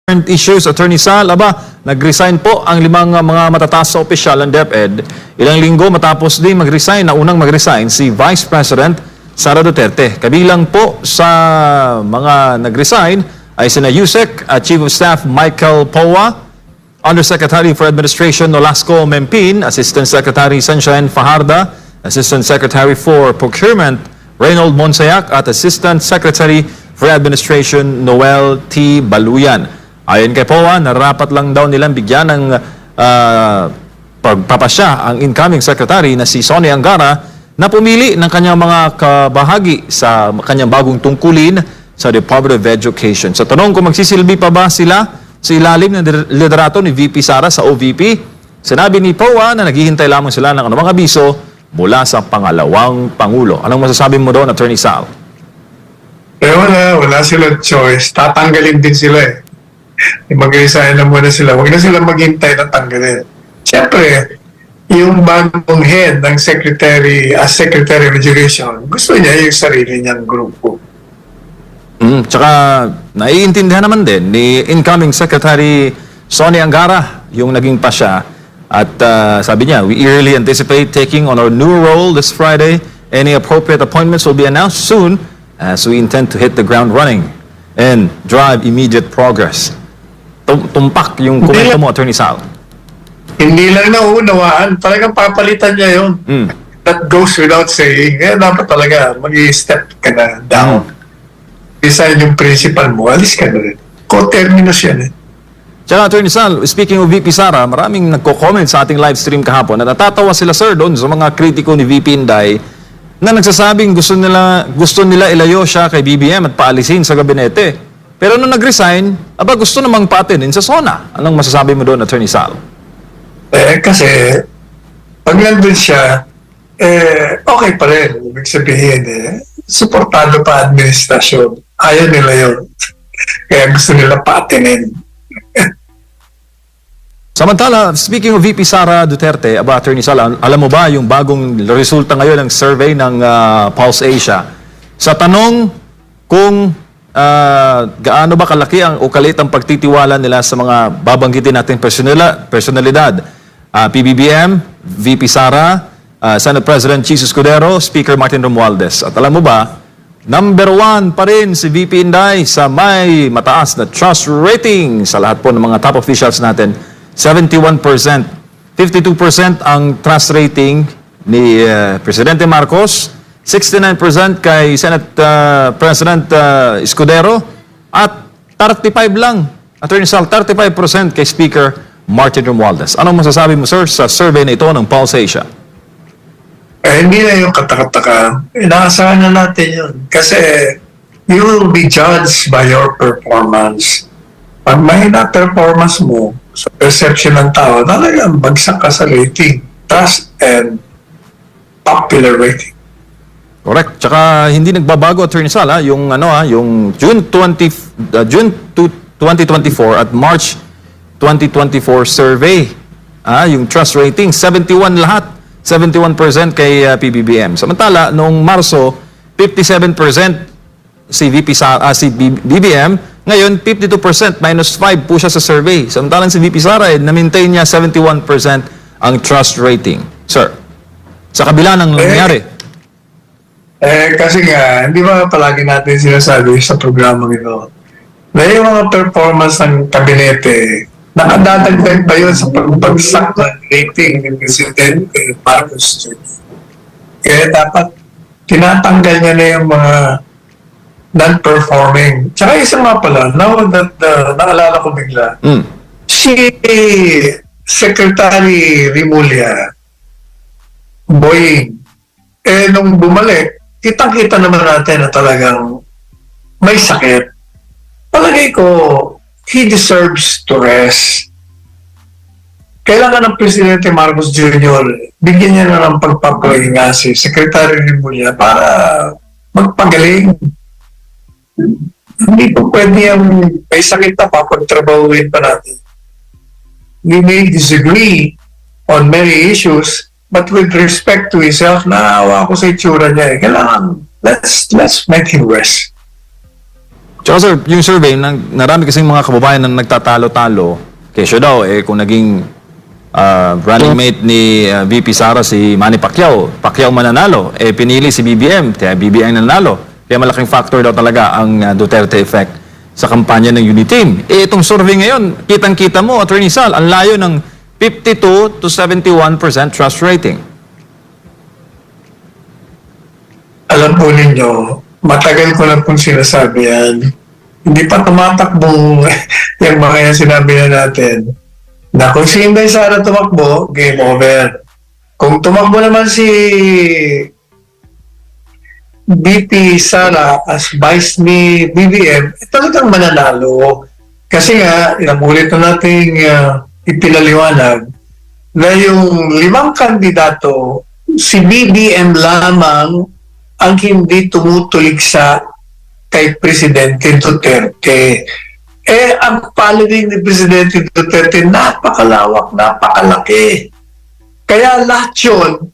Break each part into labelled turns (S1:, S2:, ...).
S1: Current issues, Attorney Sal, nag-resign po ang limang mga matataas sa opisyal ng DepEd. Ilang linggo matapos din mag-resign, naunang mag-resign si Vice President Sara Duterte. Kabilang po sa mga nag-resign ay sina Yusek, Chief of Staff Michael Powa, Undersecretary for Administration Nolasco Mempin, Assistant Secretary Sunshine Fajarda, Assistant Secretary for Procurement Reynold Monsayak at Assistant Secretary for Administration Noel T. Baluyan. Ayon kay POA, narapat lang daw nilang bigyan ng pagpapasya ang incoming secretary na si Sonny Angara na pumili ng kanyang mga kabahagi sa kanyang bagong tungkulin sa Department of Education. Sa tanong kung magsisilbi pa ba sila sa ilalim ng liderato ni VP Sara sa OVP, sinabi ni POA na naghihintay lamang sila ng anumang abiso mula sa pangalawang Pangulo. Anong masasabi mo doon, Attorney Sal?
S2: Wala silang choice. Tatanggalin din sila eh. Mag-resign na muna sila. Huwag na sila maghintay na tanggalin. Siyempre, yung bagong head ng Secretary of Education, gusto niya yung sarili niyang grupo.
S1: Tsaka, naiintindihan naman din ni incoming Secretary Sonny Angara yung naging pasya. At sabi niya, we eagerly anticipate taking on our new role this Friday. Any appropriate appointments will be announced soon as we intend to hit the ground running and drive immediate progress. Tumpak yung komento mo, Attorney Sal.
S2: Hindi lang nauunawaan. Talagang papalitan niya yun. That goes without saying. Kaya dapat talaga mag-i-step ka na down. Resign yung principal mo, alis ka na rin. Co-terminus yan eh.
S1: Tsaka, Attorney Sal, speaking of VP Sara, maraming nagko-comment sa ating live stream kahapon na natatawa sila, sir, doon sa mga kritiko ni VP Inday na nagsasabing gusto nila ilayo siya kay BBM at paalisin sa gabinete. Pero nung nag-resign, gusto namang paatinin sa SONA. Anong masasabi mo doon, Attorney Sal?
S2: Kasi, pag nandun siya, okay pa rin. Ibig sabihin, suportado pa administrasyon. Ayaw nila yun. Kaya gusto nila paatinin.
S1: Samantala, speaking of VP Sara Duterte, Attorney Sal, alam mo ba yung bagong resulta ngayon ng survey ng Pulse Asia? Sa tanong kung gaano ba kalaki o kalit ang pagtitiwala nila sa mga babanggitin natin personalidad, PBBM, VP Sara, Senate President Jesus Escudero, Speaker Martin Romualdez. At alam mo ba, number 1 pa rin si VP Inday sa may mataas na trust rating sa lahat po ng mga top officials natin. 71%. 52% ang trust rating ni Presidente Marcos, 69% kay Senate President Escudero, at 35 lang, Attorney Sal, 35% kay Speaker Martin Romualdez. Anong masasabi mo, sir, sa survey na ito ng Pulse Asia?
S2: Hindi na yung katakataka. Inaasahan na natin yun. Kasi you will be judged by your performance. Pag mahina performance mo, sa perception ng tao, talagang bagsak ka sa rating, trust, and popular rating.
S1: Correct. Tsaka hindi nagbabago, Attorney Sal, yung June 2024 at March 2024 survey. Yung trust rating, 71 lahat. 71% kay PBBM. Samantala, noong Marso, 57% si BBM. Ngayon, 52%, minus 5 po siya sa survey. Samantalang si VP Sara, na-maintain niya 71% ang trust rating. Sir, sa kabila ng nangyari.
S2: Kasi nga, hindi ba palagi natin sinasabi sa programang ito, na yung mga performance ng kabinete, nakadadagdag ba yun sa pagbagsak ng rating ng Presidente Marcos? Kaya dapat tinatanggal niya na yung mga non-performing. Tsaka isa nga pala, now that naalala ko bigla, si Secretary Rimulya, Boying, nung bumalik, kitang-kita naman natin na talagang may sakit. Palagay ko, he deserves to rest. Kailangan ng Presidente Marcos Jr., bigyan niya na ng pagpapahinga si Secretary Rimulya para magpagaling. Hindi po pwede yung may sakit na papagtrabahuin pa natin. We may disagree on many issues, but with respect to himself, naawa ko sa itsura niya. Kailangan, let's make him rest.
S1: Tsaka sir, yung survey, narami kasing mga kababayan na nagtatalo-talo. Kesyo daw, kung naging running mate ni VP Sara si Manny Pacquiao, Pacquiao mananalo. Pinili si BBM, kaya BBM nanalo. Kaya malaking factor daw talaga ang Duterte effect sa kampanya ng Uniteam. Itong survey ngayon, kitang-kita mo, Attorney Sal, ang layo ng 52 to 71% trust rating.
S2: Alam po ninyo, matagal ko na pong sinasabi yan. Hindi pa tumatakbo yung mga yan sinabi na natin. Na kung si Inday Sara tumakbo, game over. Kung tumakbo naman si VP Sara as vice ni BBM, talagang mananalo. Kasi nga, inamulit na nating ipinaliwanag na yung 5 kandidato, si BBM lamang ang hindi tumutulig sa kay Presidente Duterte. Ang following ni Presidente Duterte, napakalawak, napakalaki. Kaya lahat yun,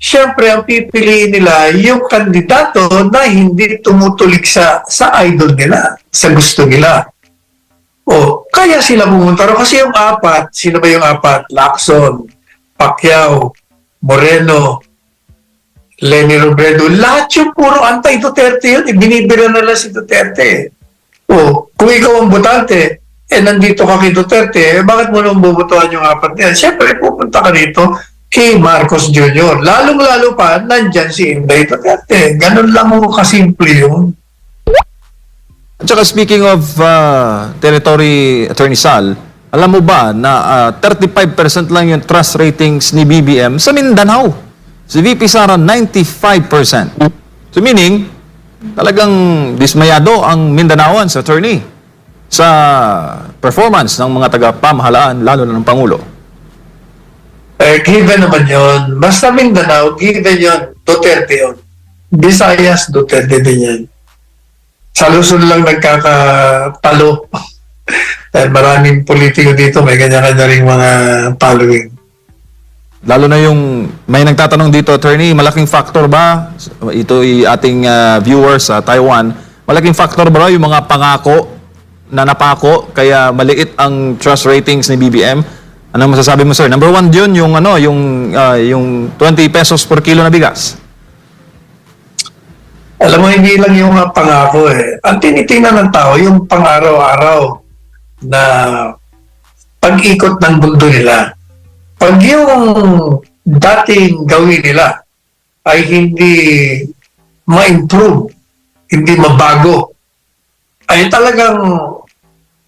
S2: siyempre, ang pipiliin nila yung kandidato na hindi tumutulig sa idol nila, sa gusto nila. Kaya sila pumunta ro. Kasi yung 4, sino ba yung 4? Lacson, Pacquiao, Moreno, Leni Robredo, lahat yung puro anti-Duterte yun. Binibira na lang si Duterte. Kung ikaw ang botante, nandito ka kay Duterte, bakit mo nang bubutuhan yung 4 niyan? Siyempre, pupunta ka dito kay Marcos Jr. Lalong-lalo pa, nandyan si Inday Duterte. Ganun lang mo kasimple yun.
S1: At saka speaking of territory, Attorney Sal, alam mo ba na 35% lang yung trust ratings ni BBM sa Mindanao? Si VP Sara, 95%. So meaning, talagang dismayado ang Mindanaoans, Attorney, sa performance ng mga taga-pamahalaan, lalo na ng Pangulo.
S2: Given naman yun. Basta Mindanao, given yun. Duterte yun. Visayas, Duterte din yan. Sa Luzon lang nagkakatalo. Dahil maraming politiko dito, may kanya-kanya rin mga following.
S1: Lalo na yung, may nagtatanong dito, Attorney, malaking factor ba, ito ating viewers sa Taiwan, malaking factor ba yung mga pangako na napako, kaya maliit ang trust ratings ni BBM? Ano masasabi mo, sir? Number 1 yun, yung 20 pesos per kilo na bigas.
S2: Alam mo, hindi lang yung pangako eh. Ang tinitingnan ng tao, yung pang-araw-araw na pag-ikot ng mundo nila. Pag yung dating gawin nila ay hindi ma-improve, hindi mabago, ay talagang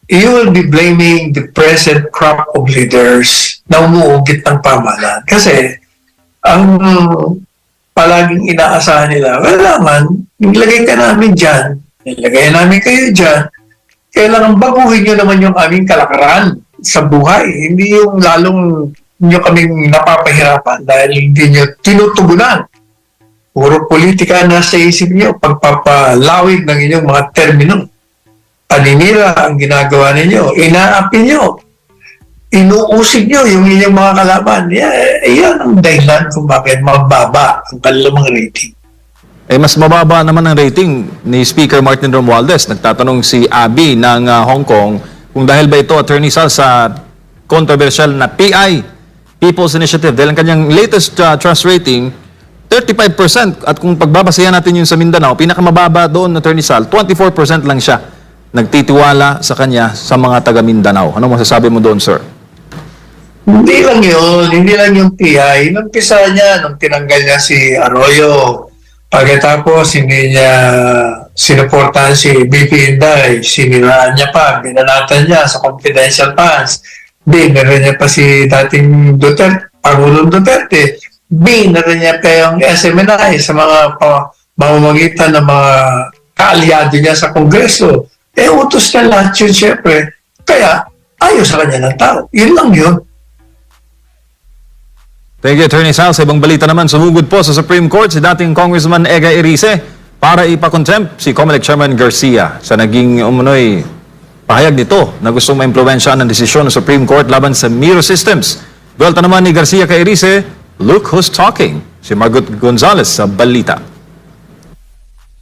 S2: you will be blaming the present crop of leaders na umuugit ng pamahalaan. Kasi ang palaging inaasahan nila, kailangan nilagay ka namin dyan, nilagay namin kayo dyan, kailangan baguhin nyo naman yung aming kalakaran sa buhay. Hindi yung lalong nyo kaming napapahirapan dahil hindi nyo tinutugunan. Puro politika na sa isip nyo, pagpapalawig ng inyong mga termino. Paninira ang ginagawa ninyo, inaapi nyo, inuusig nyo yung inyong mga kalaban. Yan ang dahilan kung bakit mababa ang kanilang rating.
S1: Mas mababa naman ang rating ni Speaker Martin Romualdez. Nagtatanong si Abby ng Hong Kong kung dahil ba ito, Attorney Sal, sa controversial na PI, People's Initiative, dahil ang kanyang latest trust rating, 35%. At kung pagbabasayan natin yung sa Mindanao, pinakamababa doon, Attorney Sal, 24% lang siya nagtitiwala sa kanya sa mga taga Mindanao. Ano masasabi mo doon, sir?
S2: Hindi lang yun. Hindi lang yung PI. Nagpisa niya, nung tinanggal niya si Arroyo. Pagkatapos, hindi niya sinuportahan si BP Inday. Siniraan niya pa. Binanatan niya sa confidential funds. Meron niya pa si dating Duterte, Pangulong Duterte. Meron niya pa yung SMNI sa mga mamamagitan ng mga kaalyado niya sa Kongreso. Utos niya lahat yun, siyempre. Kaya, ayaw sa kanya ng tao. Yun lang yun.
S1: Thank you, Attorney Sal. Sa ibang balita naman, sumugod po sa Supreme Court si dating Congressman Ega Erice para ipakontempt si COMELEC Chairman Garcia sa naging umunoy pahayag nito na gustong maimpluwensyahan ng desisyon ng Supreme Court laban sa Miro Systems. Buwelta naman ni Garcia kay Erice, look who's talking. Si Margot Gonzalez sa balita.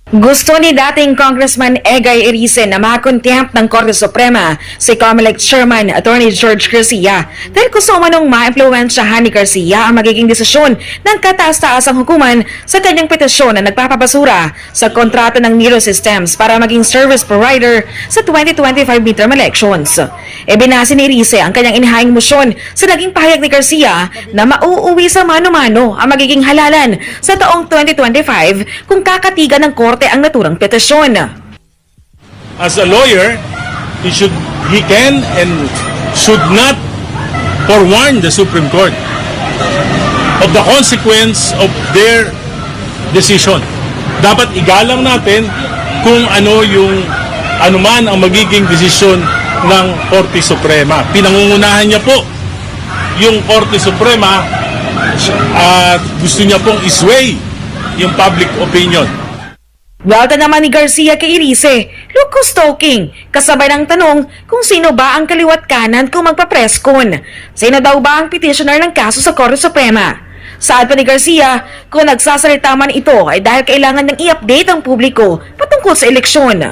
S3: Gusto ni dating Congressman Egay Erice na makontempt ng Korte Suprema si COMELEC Chairman Attorney George Garcia dahil gusto manong ma-impluwensyahan ni Garcia ang magiging desisyon ng kataas-taasang hukuman sa kanyang petisyon na nagpapabasura sa kontrata ng Miro Systems para maging service provider sa 2025 midterm elections. Binasi ni Erice ang kanyang inihayang motion sa naging pahayag ni Garcia na mauuwi sa mano-mano ang magiging halalan sa taong 2025 kung kakatigan ng Korte ang naturang petisyon.
S4: As a lawyer, he can and should not forewarn the Supreme Court of the consequence of their decision. Dapat igalang natin kung ano man ang magiging desisyon ng Korte Suprema. Pinangungunahan niya po yung Korte Suprema at gusto niya pong isway yung public opinion.
S3: Welta naman ni Garcia kay Erice, Lucas Talking, kasabay ng tanong kung sino ba ang kaliwat kanan kung magpa-preskon. Sino daw ba ang petitioner ng kaso sa Korte Suprema? Saad pa ni Garcia, kung nagsasalita man ito ay dahil kailangan ng i-update ang publiko patungkol sa eleksyon.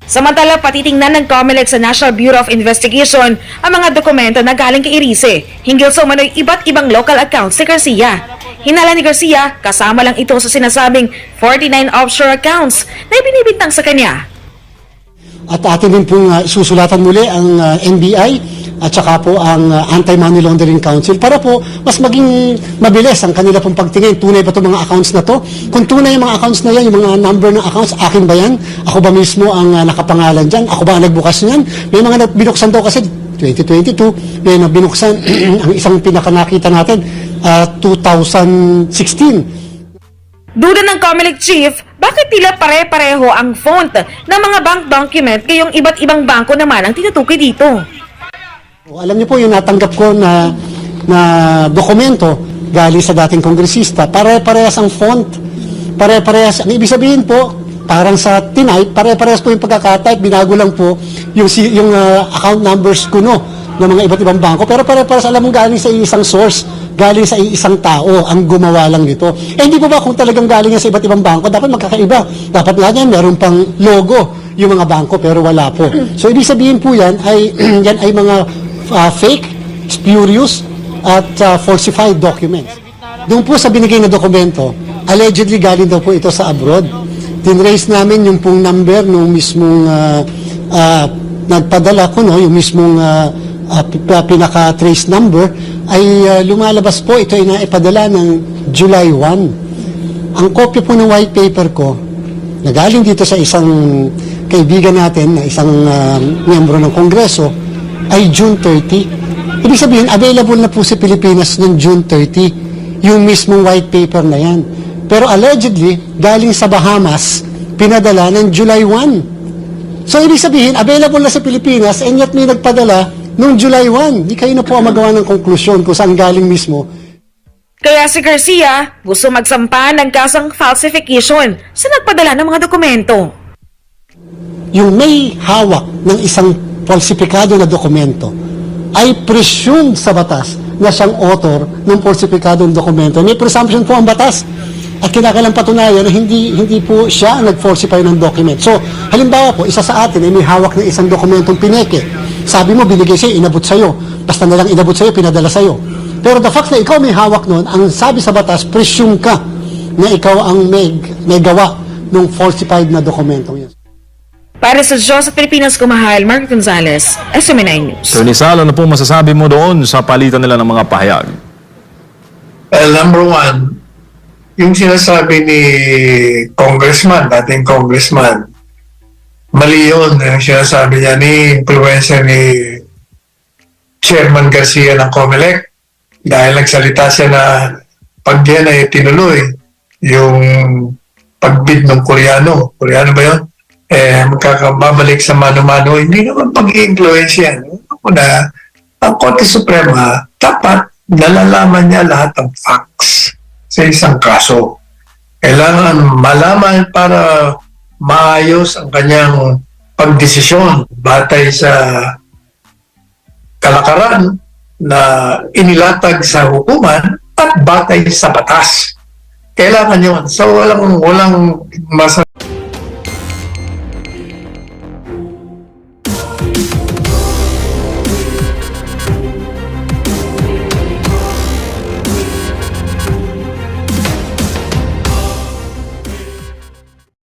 S3: Samantala, patitingnan ng COMELEC sa National Bureau of Investigation ang mga dokumento na galing kay Erice hinggil sa umano'y iba't ibang local accounts ni Garcia. Hinala ni Garcia, kasama lang ito sa sinasabing 49 offshore accounts na ibinibintang sa kanya.
S5: At atin din pong susulatan muli ang NBI at saka po ang Anti-Money Laundering Council para po mas maging mabilis ang kanila pong pagtingin. Tunay ba itong mga accounts na to? Kung tunay yung mga accounts na yan, yung mga number ng accounts, akin ba yan? Ako ba mismo ang nakapangalan dyan? Ako ba ang nagbukas niyan? May mga binuksan daw kasi 2022, may binuksan ang isang pinakanakita natin 2016.
S3: Duda ng COMELEC chief, bakit tila pare-pareho ang font ng mga bank document kayong iba't ibang bangko naman ang tinutukoy dito?
S5: Alam niyo po yung natanggap ko na dokumento galing sa dating kongresista, pare-parehas ang font, pare-parehas. Ang ibig sabihin po, parang sa tinipe, pare-parehas po yung pagkakatype, binago lang po yung account numbers ko ng mga iba't ibang bangko, pero pare-parehas, alam mo, galing sa isang source, galing sa isang tao ang gumawa lang nito. Hindi po ba kung talagang galing yan sa iba't ibang bangko, dapat magkakaiba. Dapat nga yan, meron pang logo yung mga bangko, pero wala po. So, ibig sabihin po yan ay, yan ay mga fake, spurious, at falsified documents. Doon po sa binigay na dokumento, allegedly galing daw po ito sa abroad. Tinrace namin yung pong number nung mismong nagpadala ko, yung mismong pinaka-trace number, ay lumalabas po, ito ay naipadala ng July 1. Ang kopya po ng white paper ko, na galing dito sa isang kaibigan natin, na isang miyembro ng Kongreso, ay June 30. Ibig sabihin, available na po sa Pilipinas ng June 30, yung mismong white paper na yan. Pero allegedly, galing sa Bahamas, pinadala ng July 1. So, ibig sabihin, available na sa Pilipinas, and yet may nagpadala noong July 1. Di kayo na po ang magawa ng konklusyon kung saan galing mismo.
S3: Kaya si Garcia gusto magsampa ng kasong falsification sa nagpadala ng mga dokumento.
S5: Yung may hawak ng isang falsifikado na dokumento ay presumed sa batas na siyang author ng falsifikadong dokumento. May presumption po ang batas. At kinakailang patunayan na hindi po siya ang nag-falsify ng document. So, halimbawa po, isa sa atin ay may hawak ng isang dokumentong pineke. Sabi mo, binigay sa'yo, inabot sa'yo. Basta nalang inabot sa'yo, pinadala sa'yo. Pero the fact na ikaw may hawak nun, ang sabi sa batas, presume ka na ikaw ang may gawa ng falsified na dokumentong yan.
S3: Para sa Diyos at Pilipinas Kumahal, Mark Gonzalez, SMN9 News.
S1: Attorney Sal, ano po masasabi mo doon sa palitan nila ng mga pahayag?
S2: Well, number one, yung sinasabi ni congressman, dating congressman, mali yun. Yung sinasabi niya ni influencer ni Chairman Garcia ng COMELEC dahil nagsalita siya na pag yan ay tinuloy yung pagbid ng Koreano ba yun? Magkakababalik sa mano-mano, hindi naman pag-i-influence yan. Una, ang Korte Suprema, dapat nalalaman niya lahat ng facts sa isang kaso. Kailangan malaman para maayos ang kanyang pagdesisyon batay sa kalakaran na inilatag sa hukuman at batay sa batas. Kailangan yun. So walang